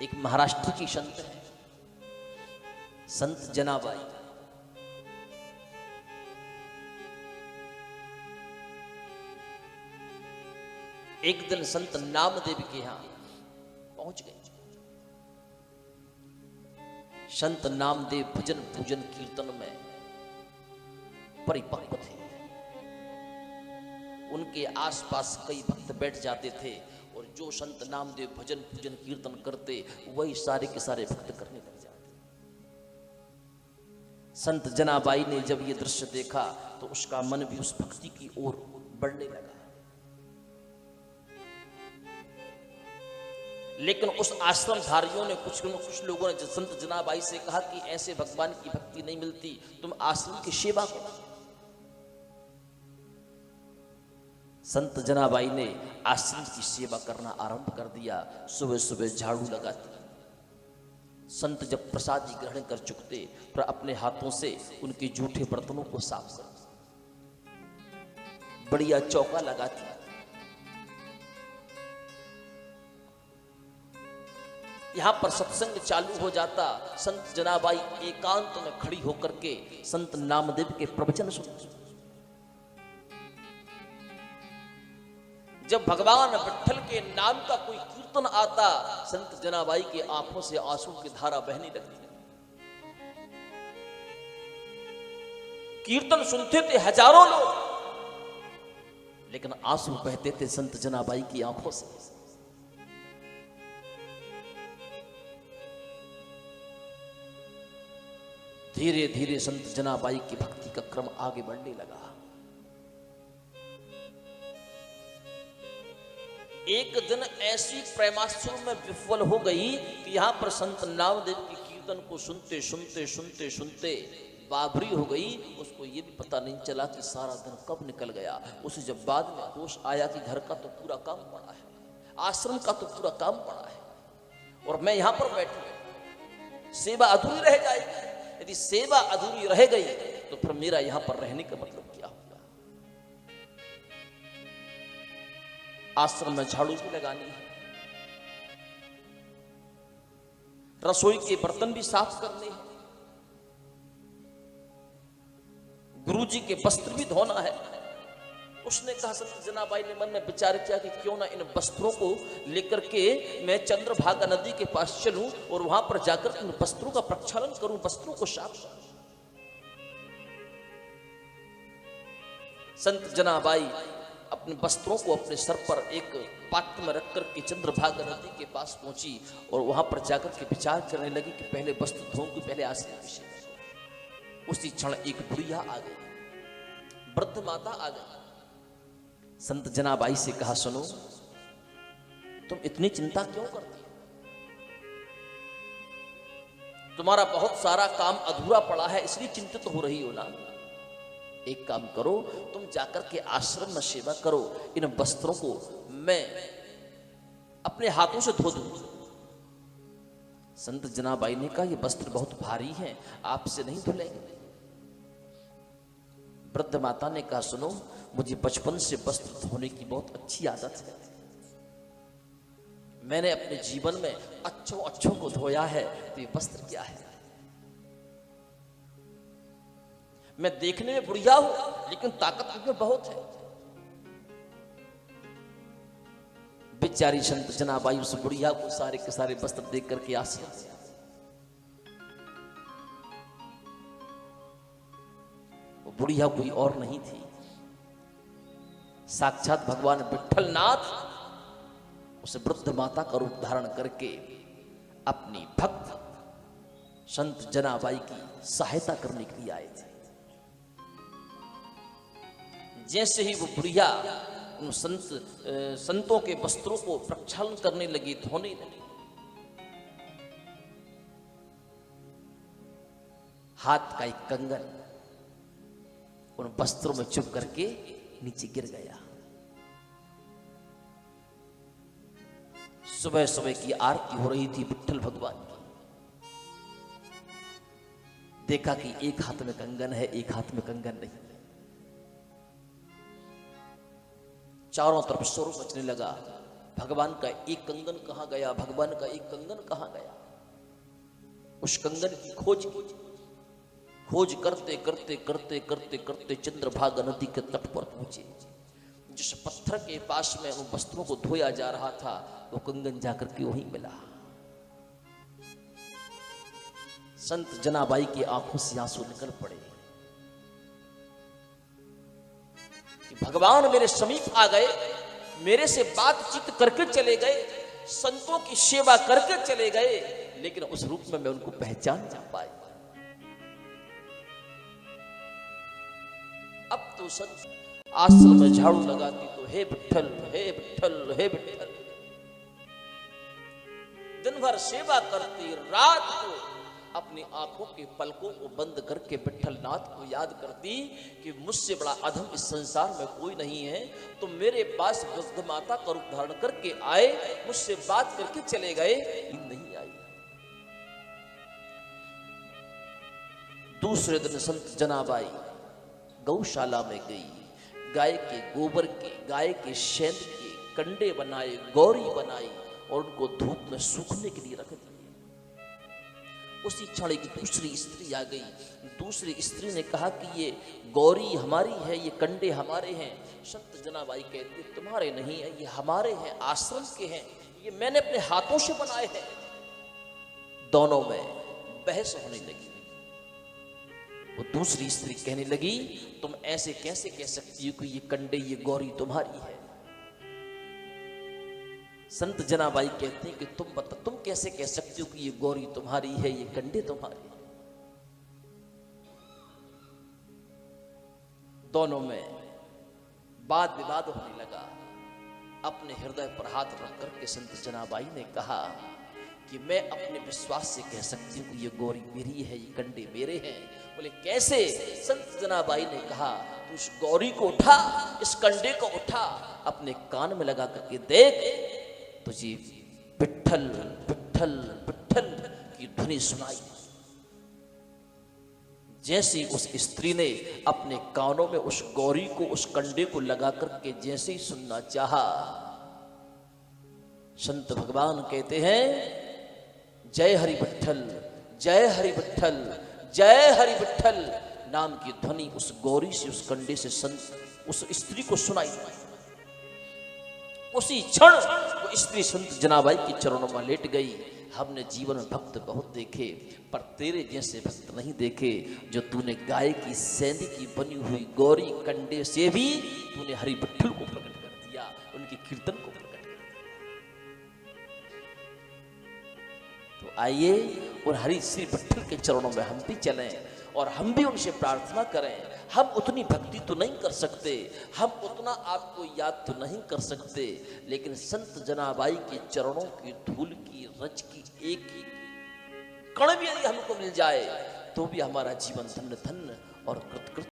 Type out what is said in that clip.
एक महाराष्ट्र की संत है, संत जनाबाई। एक दिन संत नामदेव के यहां पहुंच गए। संत नामदेव भजन पूजन कीर्तन में परिपक्व थे। उनके आसपास कई भक्त बैठ जाते थे और जो संत नामदेव भजन पूजन कीर्तन करते वही सारे के सारे भक्त करने लग जाते। संत जनाबाई ने जब ये दृश्य देखा तो उसका मन भी उस भक्ति की ओर बढ़ने लगा। लेकिन उस आश्रमधारियों ने कुछ लोगों ने संत जनाबाई से कहा कि ऐसे भगवान की भक्ति नहीं मिलती, तुम आश्रम की सेवा करो। संत जनाबाई ने आश्रम की सेवा करना आरंभ कर दिया। सुबह सुबह झाड़ू लगाती, संत जब प्रसादी ग्रहण कर चुकते पर अपने हाथों से उनके जूठे बर्तनों को साफ करती, बढ़िया चौका लगाती। यहां पर सत्संग चालू हो जाता। संत जनाबाई एकांत में खड़ी होकर के संत नामदेव के प्रवचन सुनती। जब भगवान विट्ठल के नाम का कोई कीर्तन आता, संत जनाबाई की आंखों से आंसू की धारा बहने लगती। कीर्तन सुनते थे हजारों लोग, लेकिन आंसू बहते थे संत जनाबाई की आंखों से। धीरे धीरे संत जनाबाई की भक्ति का क्रम आगे बढ़ने लगा। एक दिन ऐसी प्रेमाश्रु में विफल हो गई कि यहां पर संत नामदेव की कीर्तन को सुनते सुनते सुनते सुनते बाबरी हो गई। उसको ये भी पता नहीं चला कि सारा दिन कब निकल गया। उसे जब बाद में होश आया कि घर का तो पूरा काम पड़ा है, आश्रम का तो पूरा काम पड़ा है और मैं यहां पर बैठी, सेवा अधूरी रह जाएगी। यदि सेवा अधूरी रह गई तो फिर मेरा यहां पर रहने का मतलब क्या होगा। आश्रम में झाड़ू भी लगानी है, रसोई के बर्तन भी साफ करने हैं, गुरुजी के वस्त्र भी धोना है। उसने कहा, संत जनाबाई ने मन में विचार किया कि क्यों ना इन वस्त्रों को लेकर के मैं चंद्रभागा नदी के पास चलूं और वहां पर जाकर इन वस्त्रों का प्रक्षालन करूं, वस्त्रों को साफ करूं। संत जनाबाई अपने वस्त्रों को अपने सर पर एक पात्र में रखकर के चंद्रभागा नदी के पास पहुंची और वहां पर जाकर के विचार करने लगी कि पहले वस्त्र धोऊंगी, पहले आश्रम की सेवा। उसी क्षण एक बुढ़िया आ गई, वृद्ध माता आ गई। संत जनाबाई से कहा, सुनो, तुम इतनी चिंता क्यों करती हो? तुम्हारा बहुत सारा काम अधूरा पड़ा है, इसलिए चिंतित हो रही हो ना। एक काम करो, तुम जाकर के आश्रम में सेवा करो, इन वस्त्रों को मैं अपने हाथों से धो दूं। संत जनाबाई ने कहा, ये वस्त्र बहुत भारी हैं, आपसे नहीं धुलेंगे। वृद्ध माता ने कहा, सुनो, मुझे बचपन से वस्त्र धोने की बहुत अच्छी आदत है। मैंने अपने जीवन में अच्छों को धोया है, तो ये वस्त्र क्या है? मैं देखने में बुढ़िया हूं लेकिन ताकत मुझे बहुत है। बेचारी संत जनाबाई उस बुढ़िया को सारे के सारे वस्त्र देख करके आश्चर्य। वो बुढ़िया कोई और नहीं थी, साक्षात भगवान विट्ठलनाथ उस वृद्ध माता का रूप धारण करके अपनी भक्त संत जनाबाई की सहायता करने के लिए आए थे। जैसे ही वो बुढ़िया उन संतों के वस्त्रों को प्रक्षालन करने लगी, धोने लगी, हाथ का एक कंगन उन वस्त्रों में चुभ करके नीचे गिर गया। सुबह सुबह की आरती हो रही थी विट्ठल भगवान की। देखा कि एक हाथ में कंगन है, एक हाथ में कंगन नहीं। चारों तरफ शोर मचने लगा, भगवान का एक कंगन कहाँ गया, भगवान का एक कंगन कहाँ गया। उस कंगन की खोज करते करते करते करते करते चंद्रभागा नदी के तट पर पहुंचे। जिस पत्थर के पास में उन वस्त्रों को धोया जा रहा था वो कंगन जाकर के वहीं मिला। संत जनाबाई की आंखों से आंसू निकल पड़े कि भगवान मेरे समीप आ गए, मेरे से बातचीत करके चले गए, संतों की सेवा करके चले गए, लेकिन उस रूप में मैं उनको पहचान ना पाई। अब तो संत आश्रम में झाड़ू लगाती तो हे विठ्ठल हे विठ्ठल हे विठ्ठल, दिन भर सेवा करती, रात को अपनी आंखों के पलकों को बंद करके विठ्ठलनाथ को याद करती कि मुझसे बड़ा अधम इस संसार में कोई नहीं है। तो मेरे पास वृद्ध माता का रूप धारण करके आए, मुझसे बात करके चले गए, नहीं आई। दूसरे दिन संत जनाबाई गौशाला में गई, गाय के गोबर के, गाय के शेंद के कंडे बनाए, गौरी बनाई और उनको धूप में सूखने के लिए रख दिए। उसी क्षण एक दूसरी स्त्री आ गई। दूसरी स्त्री ने कहा कि ये गौरी हमारी है, ये कंडे हमारे हैं। संत जनाबाई कहती तुम्हारे नहीं है, ये हमारे हैं, आश्रम के हैं, ये मैंने अपने हाथों से बनाए हैं। दोनों में बहस होने लगी। वो दूसरी स्त्री कहने लगी तुम ऐसे कैसे कह सकती हो कि ये कंडे ये गौरी तुम्हारी है। संत जनाबाई कहते हैं कि तुम बता, तुम कैसे कह सकती हो कि ये गौरी तुम्हारी है, ये कंडे तुम्हारे हैं। दोनों में वाद विवाद होने लगा। अपने हृदय पर हाथ रख करके संत जनाबाई ने कहा कि मैं अपने विश्वास से कह सकती हूँ कि ये गौरी मेरी है, ये कंडे मेरे हैं। बोले कैसे? संत जनाबाई ने कहा तू इस गौरी को उठा, इस कंडे को उठा, अपने कान में लगा करके देख, तुझे विठ्ठल विठ्ठल विठ्ठल की ध्वनि सुनाई। जैसे उस स्त्री ने अपने कानों में उस गौरी को, उस कंडे को लगा करके जैसे ही सुनना चाहा, संत भगवान कहते हैं जय हरि विठ्ठल, जय हरि विठ्ठल, जय हरि विठ्ठल नाम की ध्वनि उस गौरी से, उस कंडे से संत उस स्त्री को सुनाई। उसी क्षण वो स्त्री संत जनाबाई के चरणों में लेट गई। हमने जीवन में भक्त बहुत देखे, पर तेरे जैसे भक्त नहीं देखे, जो तूने गाय की सेंध की बनी हुई गौरी कंडे से भी तूने हरि विठ्ठल को प्रकट कर दिया, उनकी कीर्तन को प्रकट कर दिया। तो आइए और हरि श्री विठ्ठल के चरणों में हम भी चलें और हम भी उनसे प्रार्थना करें। हम उतनी भक्ति तो नहीं कर सकते, हम उतना आपको याद तो नहीं कर सकते, लेकिन संत जनाबाई के चरणों की धूल की रज की एक ही कण भी यदि हमको मिल जाए तो भी हमारा जीवन धन्य धन्य और कृतकृत